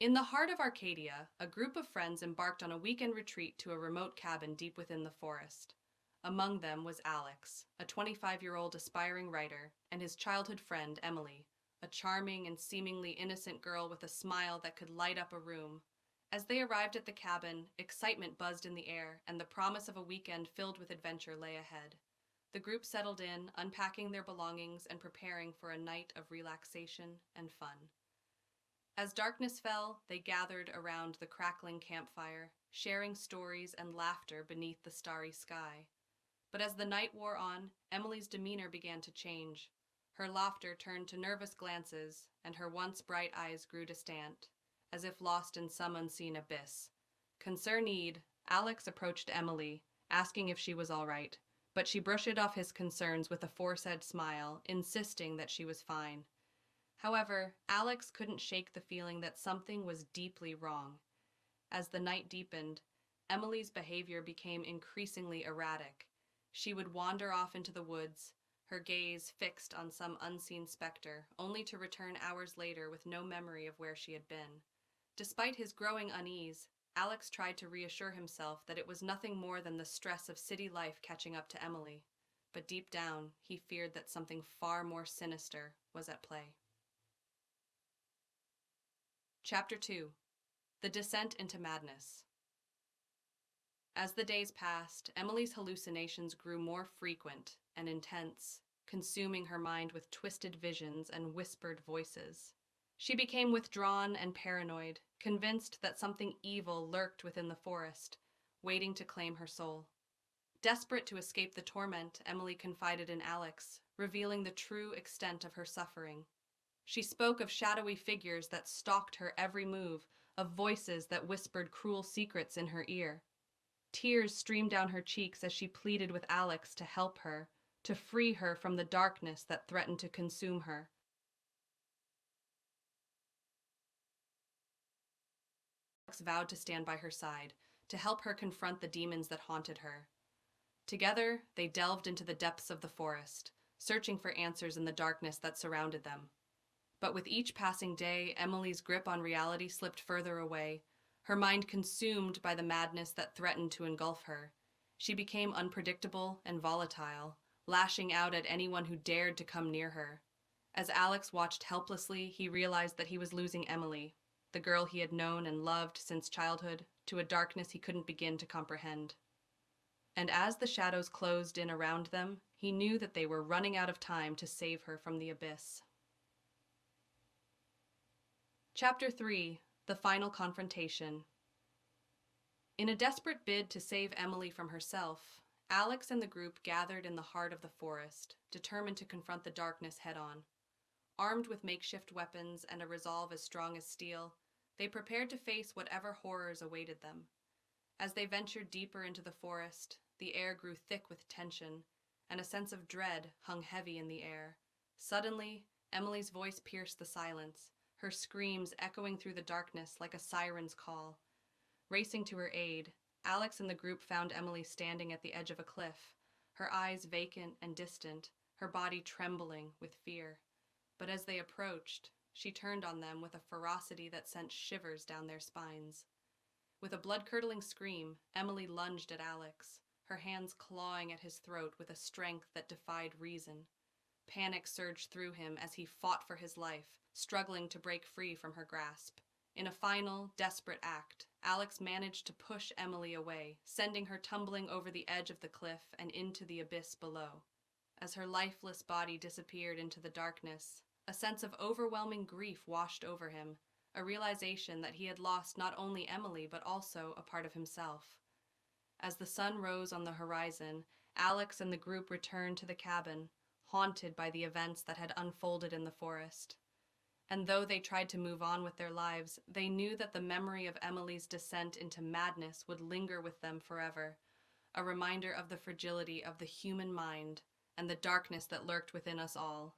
In the heart of Arcadia, a group of friends embarked on a weekend retreat to a remote cabin deep within the forest. Among them was Alex, a 25-year-old aspiring writer, and his childhood friend, Emily, a charming and seemingly innocent girl with a smile that could light up a room. As they arrived at the cabin, excitement buzzed in the air, and the promise of a weekend filled with adventure lay ahead. The group settled in, unpacking their belongings and preparing for a night of relaxation and fun. As darkness fell, they gathered around the crackling campfire, sharing stories and laughter beneath the starry sky. But as the night wore on, Emily's demeanor began to change. Her laughter turned to nervous glances, and her once bright eyes grew distant, as if lost in some unseen abyss. Concerned, Alex approached Emily, asking if she was all right, but she brushed off his concerns with a forced smile, insisting that she was fine. However, Alex couldn't shake the feeling that something was deeply wrong. As the night deepened, Emily's behavior became increasingly erratic. She would wander off into the woods, her gaze fixed on some unseen specter, only to return hours later with no memory of where she had been. Despite his growing unease, Alex tried to reassure himself that it was nothing more than the stress of city life catching up to Emily. But deep down, he feared that something far more sinister was at play. Chapter 2. The Descent into Madness. As the days passed, Emily's hallucinations grew more frequent and intense, consuming her mind with twisted visions and whispered voices. She became withdrawn and paranoid, convinced that something evil lurked within the forest, waiting to claim her soul. Desperate to escape the torment, Emily confided in Alex, revealing the true extent of her suffering. She spoke of shadowy figures that stalked her every move, of voices that whispered cruel secrets in her ear. Tears streamed down her cheeks as she pleaded with Alex to help her, to free her from the darkness that threatened to consume her. Alex vowed to stand by her side, to help her confront the demons that haunted her. Together, they delved into the depths of the forest, searching for answers in the darkness that surrounded them. But with each passing day, Emily's grip on reality slipped further away, her mind consumed by the madness that threatened to engulf her. She became unpredictable and volatile, lashing out at anyone who dared to come near her. As Alex watched helplessly, he realized that he was losing Emily, the girl he had known and loved since childhood, to a darkness he couldn't begin to comprehend. And as the shadows closed in around them, he knew that they were running out of time to save her from the abyss. Chapter 3. The Final Confrontation. In a desperate bid to save Emily from herself, Alex and the group gathered in the heart of the forest, determined to confront the darkness head-on. Armed with makeshift weapons and a resolve as strong as steel, they prepared to face whatever horrors awaited them. As they ventured deeper into the forest, the air grew thick with tension, and a sense of dread hung heavy in the air. Suddenly, Emily's voice pierced the silence, her screams echoing through the darkness like a siren's call. Racing to her aid, Alex and the group found Emily standing at the edge of a cliff, her eyes vacant and distant, her body trembling with fear. But as they approached, she turned on them with a ferocity that sent shivers down their spines. With a blood-curdling scream, Emily lunged at Alex, her hands clawing at his throat with a strength that defied reason. Panic surged through him as he fought for his life, struggling to break free from her grasp. In a final, desperate act, Alex managed to push Emily away, sending her tumbling over the edge of the cliff and into the abyss below. As her lifeless body disappeared into the darkness, a sense of overwhelming grief washed over him, a realization that he had lost not only Emily but also a part of himself. As the sun rose on the horizon, Alex and the group returned to the cabin, haunted by the events that had unfolded in the forest. And though they tried to move on with their lives, they knew that the memory of Emily's descent into madness would linger with them forever, a reminder of the fragility of the human mind and the darkness that lurked within us all.